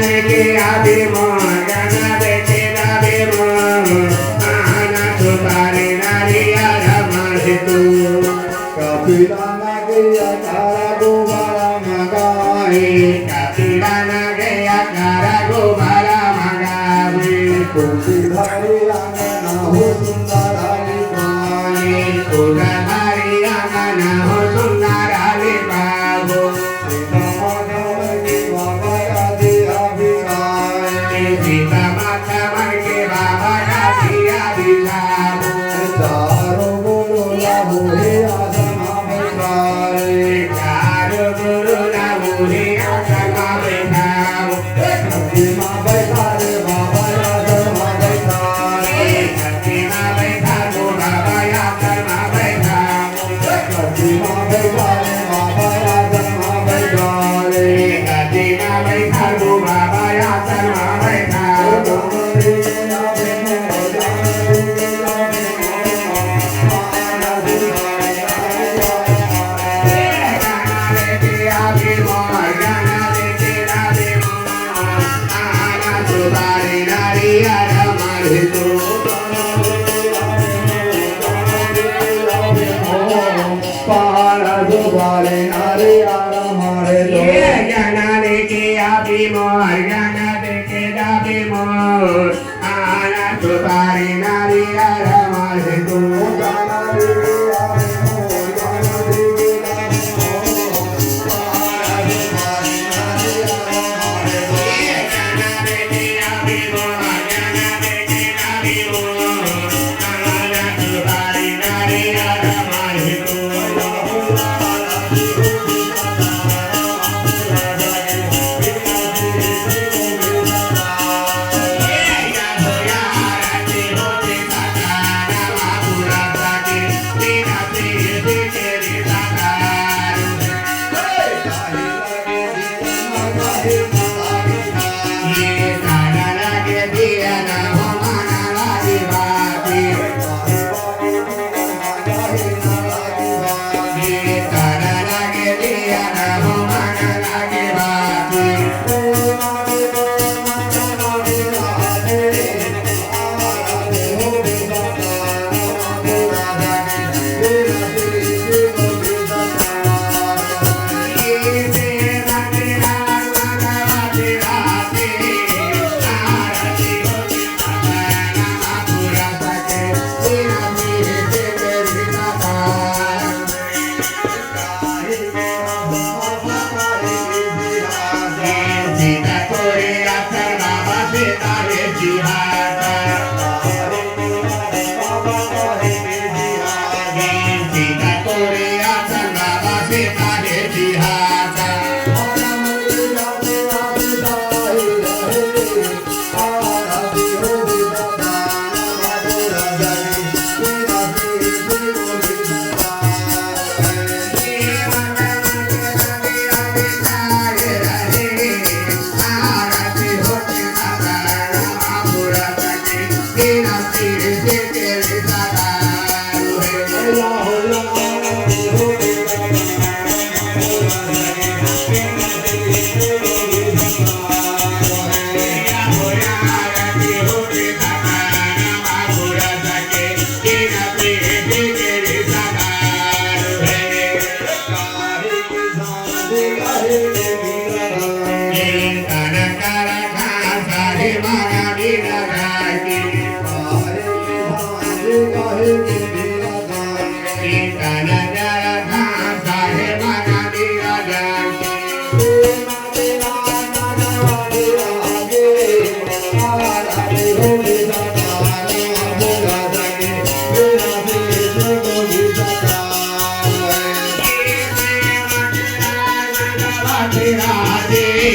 দেখে আবি মোর গানা দেখে যাবে মোর আনা তো পারে নারী আর আমার হেতু কাপিলা না গিয়া কারা গোবারা মাগাই কাপিলা না গয়া কারা গোবারা মাগাবে কোটি ভাই আঙ্গনা হো সুন্দর আলি পাই কোলা ভারি আঙ্গনা হো সুন্দর আলি পাবো সীতা মাতা মাকে বাবা কাটিয়া দিলাবো चारो बोलो लाभो हे आसमा बैठाए चारो गुरु ना मुहे आसमा बैठाबो कतिमा बैठाए बाबा आसमा बैठाए कतिमा बैठाबो बाबा आसमा बैठाबो कतिमा बैठाए बाबा आसमा बैठाए कतिमा बैठाबो बाबा आसमा बैठाबो पारा दुबारे नारे आरा मारे दो गाना देखे आबी मोर गाना देखे जाबी मोर आना तुम्हारी नारी यार हमारे तू गाना देखे आवे मोर गाना देखे आवे मोर पारा दुबारे नारे आरा मारे दो गाना देखे आबी मोर गाना देखे जाबी मोर आना तुम्हारी नारी यार हमारे तू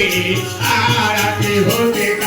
आरती होते